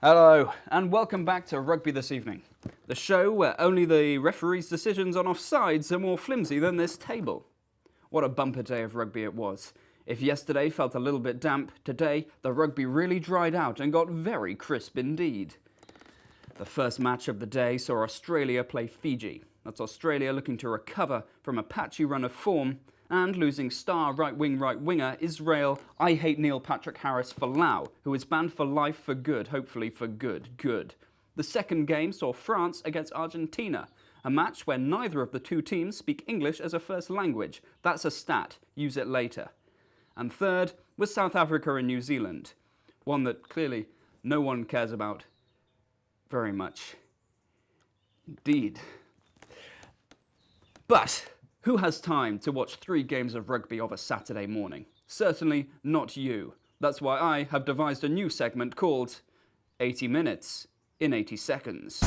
Hello, and welcome back to Rugby This Evening, the show where only the referee's decisions on offsides are more flimsy than this table. What a bumper day of rugby it was. If yesterday felt a little bit damp, today the rugby really dried out and got very crisp indeed. The first match of the day saw Australia play Fiji. That's Australia looking to recover from a patchy run of form and losing star right winger Israel I hate Neil Patrick Harris Folau, who is banned for life for good, hopefully for good. The second game saw France against Argentina, a match where neither of the two teams speak English as a first language. That's a stat, use it later. And third was South Africa and New Zealand, one that clearly no one cares about very much. Indeed. But who has time to watch 3 games of rugby of a Saturday morning? Certainly not you. That's why I have devised a new segment called 80 Minutes in 80 Seconds.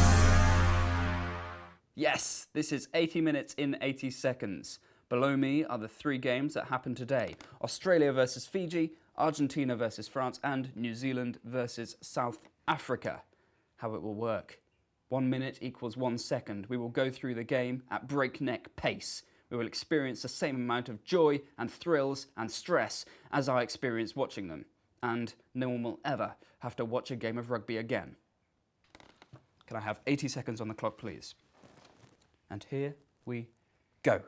Yes, this is 80 Minutes in 80 Seconds. Below me are the 3 games that happened today. Australia versus Fiji, Argentina versus France, and New Zealand versus South Africa. How it will work. 1 minute equals 1 second. We will go through the game at breakneck pace. We will experience the same amount of joy and thrills and stress as I experienced watching them. And no one will ever have to watch a game of rugby again. Can I have 80 seconds on the clock, please? And here we go.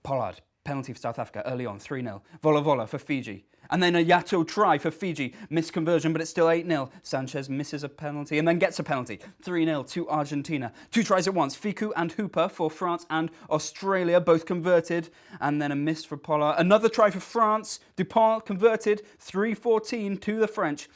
Pollard, penalty for South Africa early on, 3-0. Vola for Fiji. And then a Yato try for Fiji. Missed conversion, but it's still 8-0. Sanchez misses a penalty and then gets a penalty. 3-0 to Argentina. 2 tries at once. Ficou and Hooper for France and Australia, both converted. And then a miss for Pollard. Another try for France. Dupont converted. 3-14 to the French.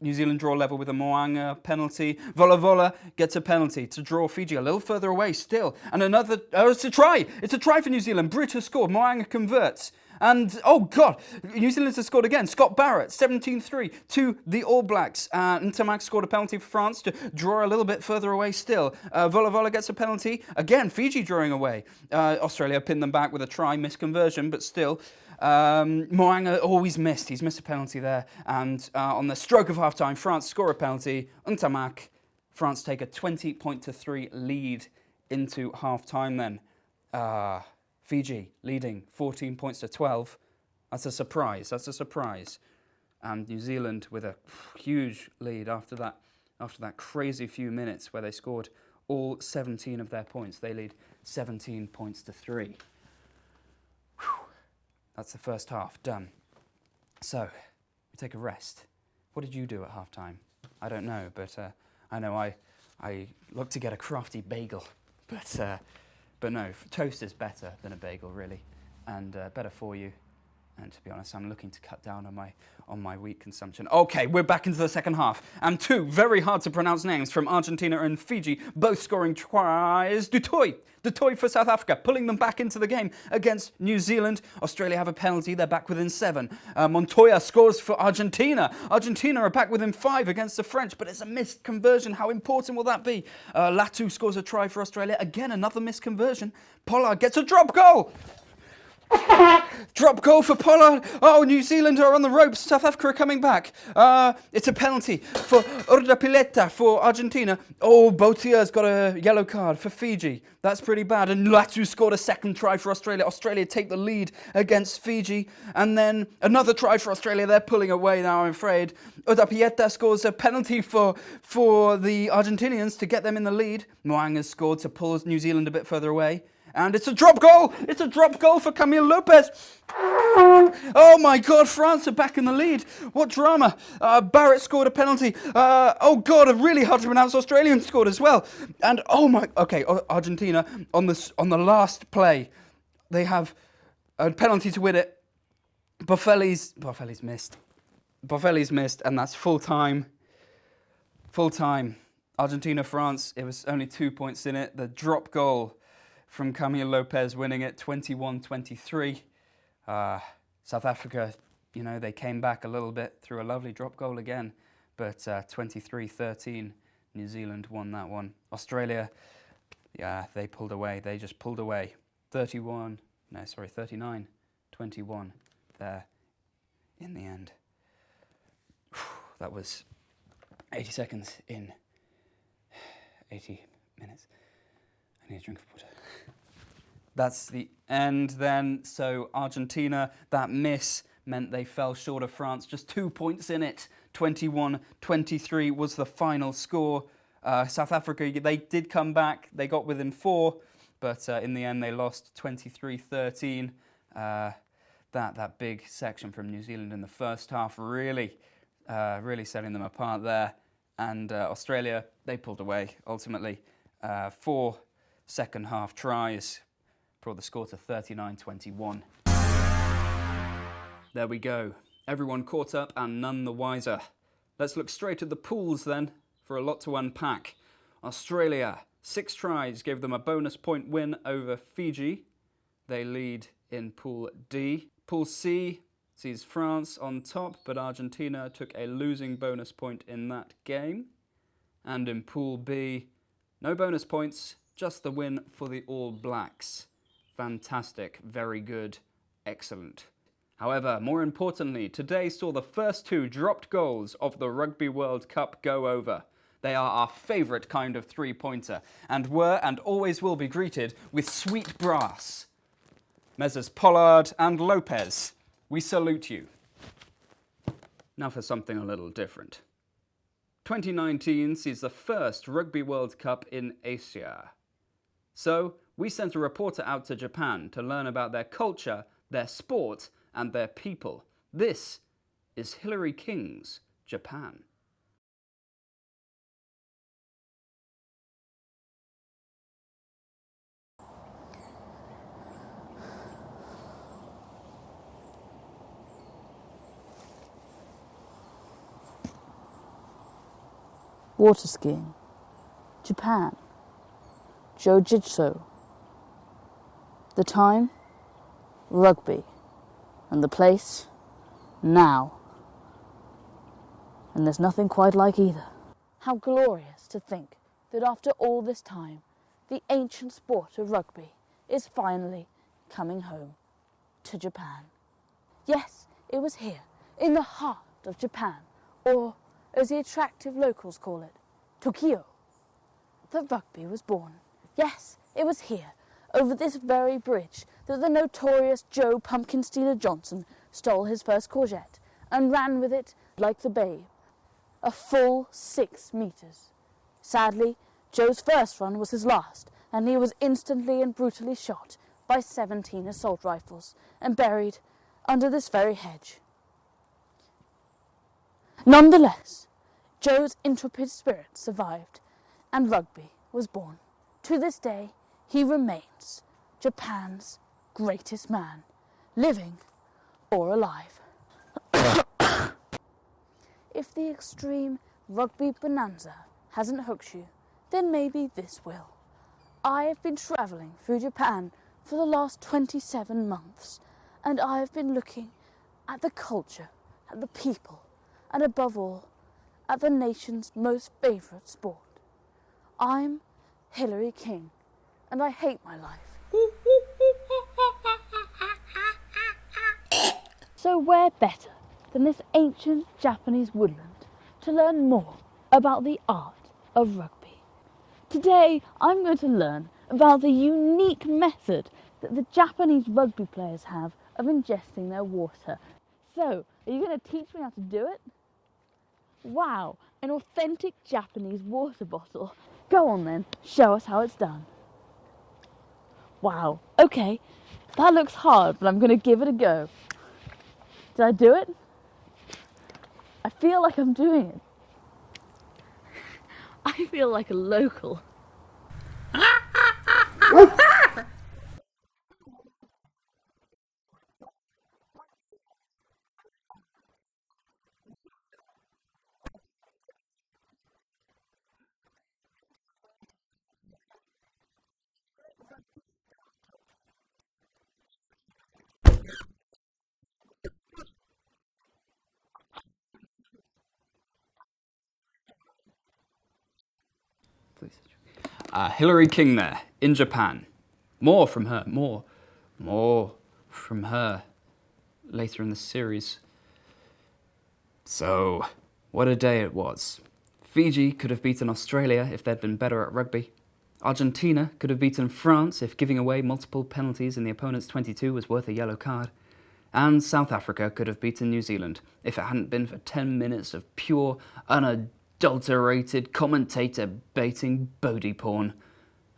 New Zealand draw level with a Moanga penalty. Vola gets a penalty to draw Fiji a little further away still. And another, it's a try. It's a try for New Zealand. Bridge has scored. Moanga converts. And, oh God, New Zealand has scored again. Scott Barrett, 17-3 to the All Blacks. Ntamak scored a penalty for France to draw a little bit further away still. Vola gets a penalty. Again, Fiji drawing away. Australia pinned them back with a try, missed conversion, but still. Moanga always missed. He's missed a penalty there. And on the stroke of half-time, France score a penalty. Ntamak, France take a 20-3 lead into half-time then. Fiji leading 14 points to 12. That's a surprise. And New Zealand with a huge lead after that crazy few minutes where they scored all 17 of their points. They lead 17 points to 3. Whew. That's the first half done. So we take a rest. What did you do at halftime? I don't know, but I know I looked to get a crafty bagel, but no, toast is better than a bagel, really, and better for you. And to be honest, I'm looking to cut down on my wheat consumption. Okay, we're back into the second half. And 2 very hard to pronounce names from Argentina and Fiji, both scoring tries. Dutoy for South Africa, pulling them back into the game against New Zealand. Australia have a penalty, they're back within 7. Montoya scores for Argentina. Argentina are back within 5 against the French, but it's a missed conversion. How important will that be? Latu scores a try for Australia. Again, another missed conversion. Pollard gets a drop goal. Drop goal for Pollard. Oh, New Zealand are on the ropes. South Africa are coming back. It's a penalty for Urdapilleta for Argentina. Oh, Botier's got a yellow card for Fiji. That's pretty bad. And Latu scored a second try for Australia. Australia take the lead against Fiji. And then another try for Australia. They're pulling away now, I'm afraid. Urdapilleta scores a penalty for the Argentinians to get them in the lead. Moang has scored to pull New Zealand a bit further away. And it's a drop goal! It's a drop goal for Camille Lopez! Oh my God, France are back in the lead. What drama. Barrett scored a penalty. Oh God, a really hard to pronounce Australian scored as well. And Argentina, on the last play, they have a penalty to win it. Boffelli's missed. Boffelli's missed, and that's full time. Full time. Argentina, France, it was only 2 points in it. The drop goal from Camille Lopez winning it 21-23. South Africa, they came back a little bit through a lovely drop goal again. but 23-13, New Zealand won that one. Australia, yeah, they pulled away. They just pulled away. 39-21 there in the end. That was 80 seconds in 80 minutes. I need a drink of water. That's the end then. So Argentina, that miss meant they fell short of France. Just 2 points in it. 21-23 was the final score. South Africa, they did come back. They got within 4, but in the end they lost 23-13. That big section from New Zealand in the first half really setting them apart there. And Australia, they pulled away ultimately. 4 second half tries brought the score to 39-21. There we go. Everyone caught up and none the wiser. Let's look straight at the pools then, for a lot to unpack. Australia, 6 tries gave them a bonus point win over Fiji. They lead in Pool D. Pool C sees France on top, but Argentina took a losing bonus point in that game. And in Pool B, no bonus points, just the win for the All Blacks. Fantastic, very good, excellent. However, more importantly, today saw the first 2 dropped goals of the Rugby World Cup go over. They are our favourite kind of 3-pointer, and were and always will be greeted with sweet brass. Messrs Pollard and Lopez, we salute you. Now for something a little different. 2019 sees the first Rugby World Cup in Asia. So, we sent a reporter out to Japan to learn about their culture, their sport, and their people. This is Hilary King's Japan. Water skiing, Japan, jiu-jitsu. The time, rugby, and the place, now. And there's nothing quite like either. How glorious to think that after all this time, the ancient sport of rugby is finally coming home to Japan. Yes, it was here, in the heart of Japan, or as the attractive locals call it, Tokyo, that rugby was born. Yes, it was here, over this very bridge, that the notorious Joe Pumpkin Stealer Johnson stole his first courgette and ran with it like the babe, a full 6 meters. Sadly, Joe's first run was his last, and he was instantly and brutally shot by 17 assault rifles and buried under this very hedge. Nonetheless, Joe's intrepid spirit survived, and rugby was born. To this day, he remains Japan's greatest man, living or alive. If the extreme rugby bonanza hasn't hooked you, then maybe this will. I have been travelling through Japan for the last 27 months, and I have been looking at the culture, at the people, and above all, at the nation's most favourite sport. I'm Hilary King, and I hate my life. So where better than this ancient Japanese woodland to learn more about the art of rugby? Today I'm going to learn about the unique method that the Japanese rugby players have of ingesting their water. So, are you going to teach me how to do it? Wow, an authentic Japanese water bottle. Go on then, show us how it's done. Wow, okay, that looks hard, but I'm going to give it a go. Did I do it? I feel like I'm doing it. I feel like a local. Hillary King there, in Japan. More from her, more from her later in the series. So, what a day it was. Fiji could have beaten Australia if they'd been better at rugby. Argentina could have beaten France if giving away multiple penalties in the opponent's 22 was worth a yellow card. And South Africa could have beaten New Zealand if it hadn't been for 10 minutes of pure, unadulterated commentator baiting Bodie porn.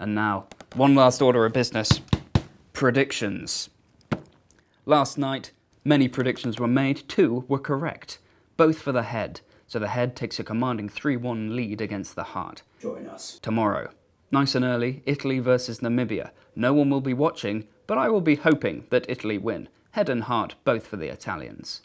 And now, one last order of business. Predictions. Last night, many predictions were made. 2 were correct, both for the head. So the head takes a commanding 3-1 lead against the heart. Join us. Tomorrow, nice and early, Italy versus Namibia. No one will be watching, but I will be hoping that Italy win. Head and heart both for the Italians.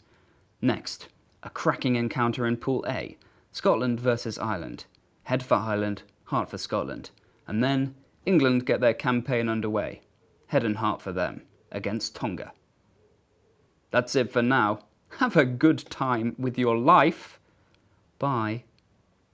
Next, a cracking encounter in Pool A. Scotland versus Ireland. Head for Ireland, heart for Scotland. And then, England get their campaign underway. Head and heart for them, against Tonga. That's it for now. Have a good time with your life. Bye.